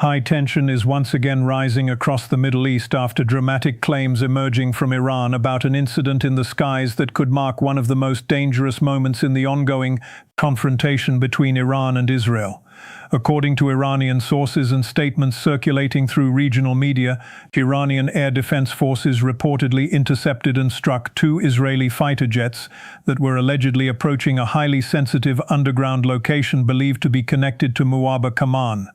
High tension is once again rising across the Middle East after dramatic claims emerging from Iran about an incident in the skies that could mark one of the most dangerous moments in the ongoing confrontation between Iran and Israel. According to Iranian sources and statements circulating through regional media, Iranian air defense forces reportedly intercepted and struck two Israeli fighter jets that were allegedly approaching a highly sensitive underground location believed to be connected to Mojtaba Khamenei.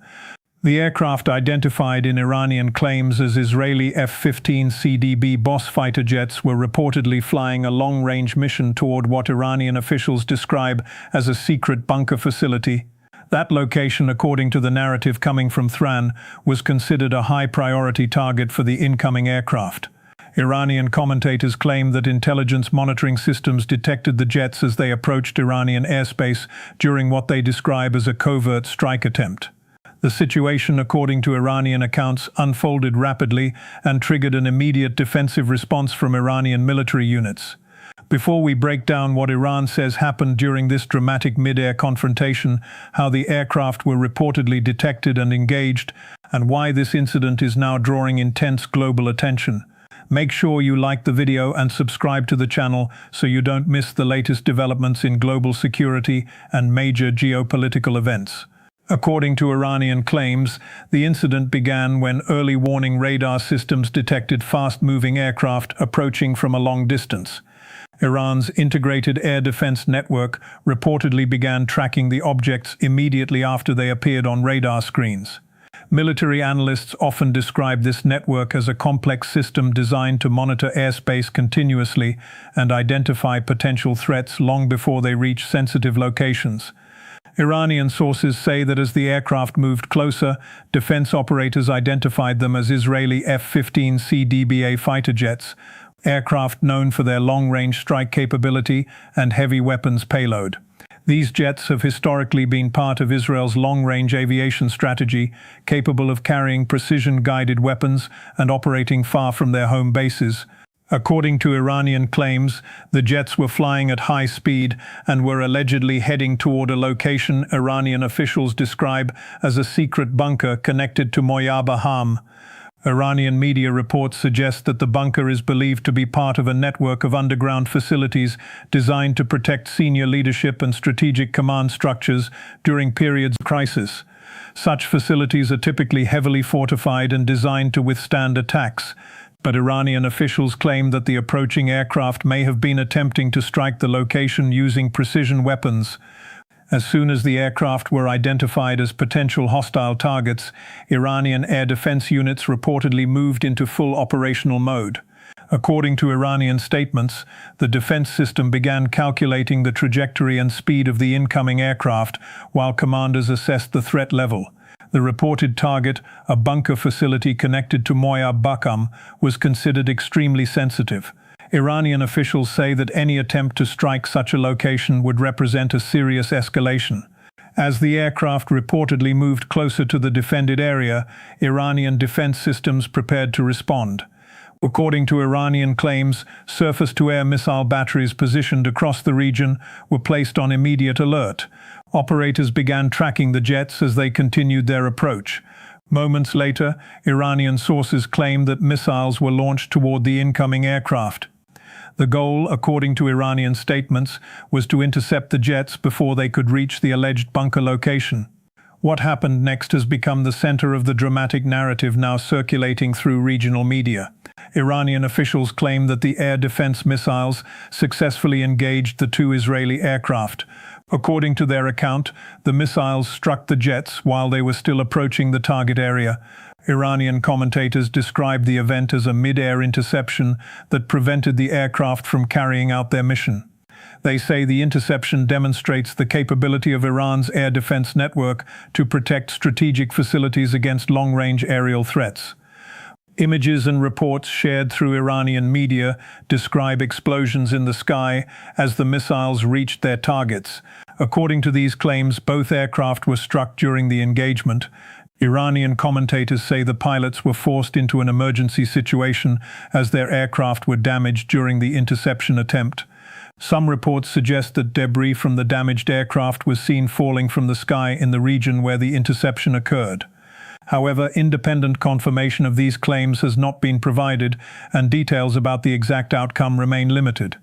The aircraft, identified in Iranian claims as Israeli F-15 CDB Boss fighter jets, were reportedly flying a long-range mission toward what Iranian officials describe as a secret bunker facility. That location, according to the narrative coming from Thran, was considered a high-priority target for the incoming aircraft. Iranian commentators claim that intelligence monitoring systems detected the jets as they approached Iranian airspace during what they describe as a covert strike attempt. The situation, according to Iranian accounts, unfolded rapidly and triggered an immediate defensive response from Iranian military units. Before we break down what Iran says happened during this dramatic mid-air confrontation, how the aircraft were reportedly detected and engaged, and why this incident is now drawing intense global attention, make sure you like the video and subscribe to the channel so you don't miss the latest developments in global security and major geopolitical events. According to Iranian claims, the incident began when early warning radar systems detected fast-moving aircraft approaching from a long distance. Iran's integrated air defense network reportedly began tracking the objects immediately after they appeared on radar screens. Military analysts often describe this network as a complex system designed to monitor airspace continuously and identify potential threats long before they reach sensitive locations. Iranian sources say that as the aircraft moved closer, defense operators identified them as Israeli F-15 CDBA fighter jets, aircraft known for their long-range strike capability and heavy weapons payload. These jets have historically been part of Israel's long-range aviation strategy, capable of carrying precision-guided weapons and operating far from their home bases. According to Iranian claims, the jets were flying at high speed and were allegedly heading toward a location Iranian officials describe as a secret bunker connected to Mojtaba Khamenei. Iranian media reports suggest that the bunker is believed to be part of a network of underground facilities designed to protect senior leadership and strategic command structures during periods of crisis. Such facilities are typically heavily fortified and designed to withstand attacks, but Iranian officials claim that the approaching aircraft may have been attempting to strike the location using precision weapons. As soon as the aircraft were identified as potential hostile targets, Iranian air defense units reportedly moved into full operational mode. According to Iranian statements, the defense system began calculating the trajectory and speed of the incoming aircraft while commanders assessed the threat level. The reported target, a bunker facility connected to Mojtaba Khamenei, was considered extremely sensitive. Iranian officials say that any attempt to strike such a location would represent a serious escalation. As the aircraft reportedly moved closer to the defended area, Iranian defense systems prepared to respond. According to Iranian claims, surface-to-air missile batteries positioned across the region were placed on immediate alert. Operators began tracking the jets as they continued their approach. Moments later, Iranian sources claimed that missiles were launched toward the incoming aircraft. The goal, according to Iranian statements, was to intercept the jets before they could reach the alleged bunker location. What happened next has become the center of the dramatic narrative now circulating through regional media. Iranian officials claim that the air defense missiles successfully engaged the two Israeli aircraft. According to their account, the missiles struck the jets while they were still approaching the target area. Iranian commentators described the event as a mid-air interception that prevented the aircraft from carrying out their mission. They say the interception demonstrates the capability of Iran's air defense network to protect strategic facilities against long-range aerial threats. Images and reports shared through Iranian media describe explosions in the sky as the missiles reached their targets. According to these claims, both aircraft were struck during the engagement. Iranian commentators say the pilots were forced into an emergency situation as their aircraft were damaged during the interception attempt. Some reports suggest that debris from the damaged aircraft was seen falling from the sky in the region where the interception occurred. However, independent confirmation of these claims has not been provided, and details about the exact outcome remain limited.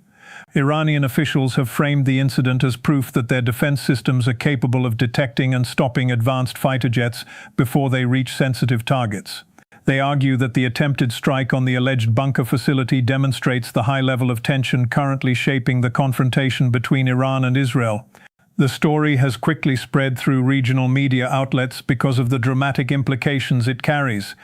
Iranian officials have framed the incident as proof that their defense systems are capable of detecting and stopping advanced fighter jets before they reach sensitive targets. They argue that the attempted strike on the alleged bunker facility demonstrates the high level of tension currently shaping the confrontation between Iran and Israel. The story has quickly spread through regional media outlets because of the dramatic implications it carries.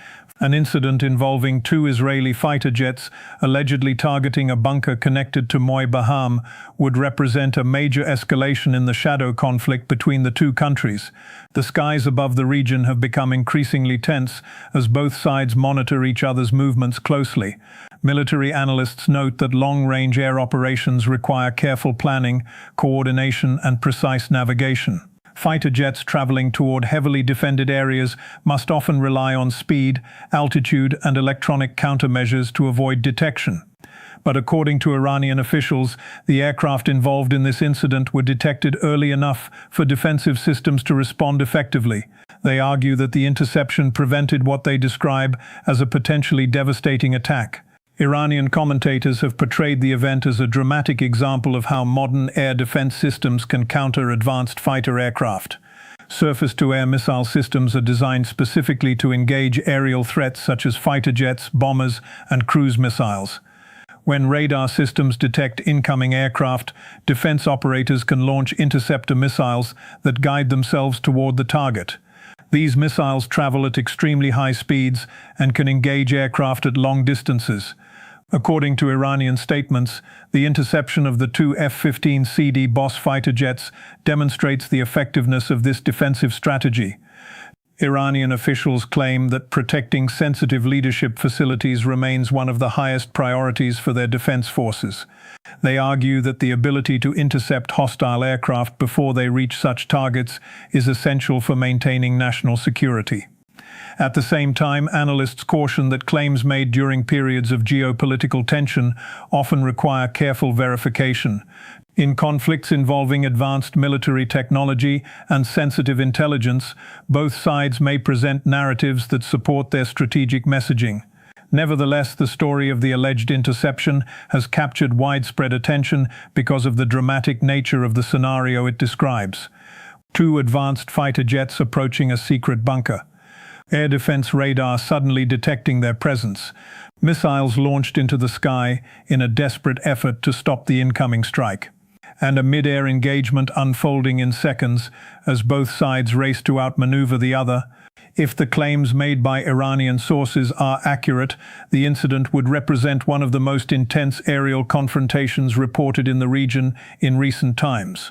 An incident involving 2 Israeli fighter jets allegedly targeting a bunker connected to Mojtaba Khamenei would represent a major escalation in the shadow conflict between the two countries. The skies above the region have become increasingly tense as both sides monitor each other's movements closely. Military analysts note that long-range air operations require careful planning, coordination, and precise navigation. Fighter jets traveling toward heavily defended areas must often rely on speed, altitude, and electronic countermeasures to avoid detection. But according to Iranian officials, the aircraft involved in this incident were detected early enough for defensive systems to respond effectively. They argue that the interception prevented what they describe as a potentially devastating attack. Iranian commentators have portrayed the event as a dramatic example of how modern air defense systems can counter advanced fighter aircraft. Surface-to-air missile systems are designed specifically to engage aerial threats such as fighter jets, bombers, and cruise missiles. When radar systems detect incoming aircraft, defense operators can launch interceptor missiles that guide themselves toward the target. These missiles travel at extremely high speeds and can engage aircraft at long distances. According to Iranian statements, the interception of the 2 F-15CD Boss fighter jets demonstrates the effectiveness of this defensive strategy. Iranian officials claim that protecting sensitive leadership facilities remains one of the highest priorities for their defense forces. They argue that the ability to intercept hostile aircraft before they reach such targets is essential for maintaining national security. At the same time, analysts caution that claims made during periods of geopolitical tension often require careful verification. In conflicts involving advanced military technology and sensitive intelligence, both sides may present narratives that support their strategic messaging. Nevertheless, the story of the alleged interception has captured widespread attention because of the dramatic nature of the scenario it describes. 2 advanced fighter jets approaching a secret bunker. Air defense radar suddenly detecting their presence. Missiles launched into the sky in a desperate effort to stop the incoming strike. And a mid-air engagement unfolding in seconds as both sides race to outmaneuver the other. If the claims made by Iranian sources are accurate, the incident would represent one of the most intense aerial confrontations reported in the region in recent times.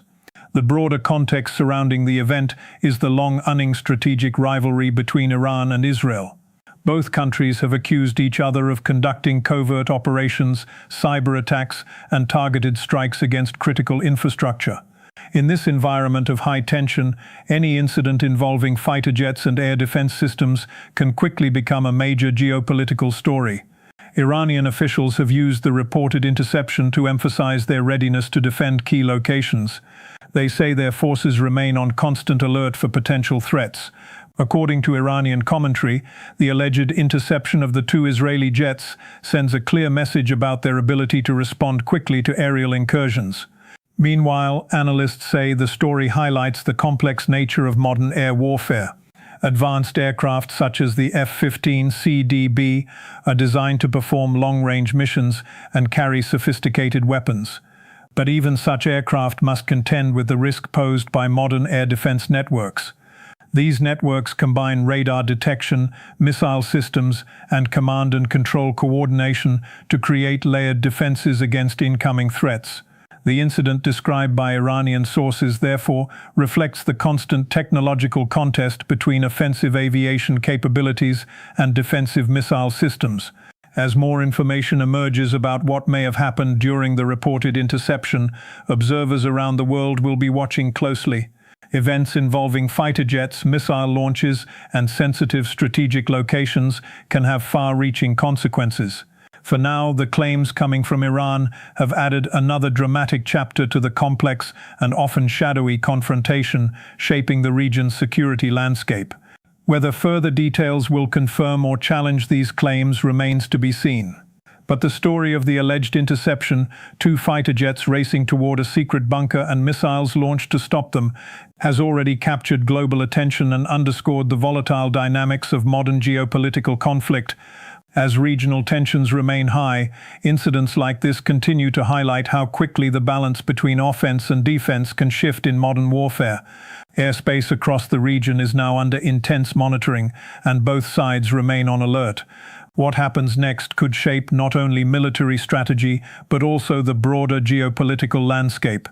The broader context surrounding the event is the long-running strategic rivalry between Iran and Israel. Both countries have accused each other of conducting covert operations, cyber attacks, and targeted strikes against critical infrastructure. In this environment of high tension, any incident involving fighter jets and air defense systems can quickly become a major geopolitical story. Iranian officials have used the reported interception to emphasize their readiness to defend key locations. They say their forces remain on constant alert for potential threats. According to Iranian commentary, the alleged interception of the 2 Israeli jets sends a clear message about their ability to respond quickly to aerial incursions. Meanwhile, analysts say the story highlights the complex nature of modern air warfare. Advanced aircraft such as the F-15CD are designed to perform long-range missions and carry sophisticated weapons. But even such aircraft must contend with the risk posed by modern air defense networks. These networks combine radar detection, missile systems, and command and control coordination to create layered defenses against incoming threats. The incident described by Iranian sources therefore reflects the constant technological contest between offensive aviation capabilities and defensive missile systems. As more information emerges about what may have happened during the reported interception, observers around the world will be watching closely. Events involving fighter jets, missile launches, and sensitive strategic locations can have far-reaching consequences. For now, the claims coming from Iran have added another dramatic chapter to the complex and often shadowy confrontation shaping the region's security landscape. Whether further details will confirm or challenge these claims remains to be seen. But the story of the alleged interception, 2 fighter jets racing toward a secret bunker and missiles launched to stop them, has already captured global attention and underscored the volatile dynamics of modern geopolitical conflict. As regional tensions remain high, incidents like this continue to highlight how quickly the balance between offense and defense can shift in modern warfare. Airspace across the region is now under intense monitoring, and both sides remain on alert. What happens next could shape not only military strategy, but also the broader geopolitical landscape.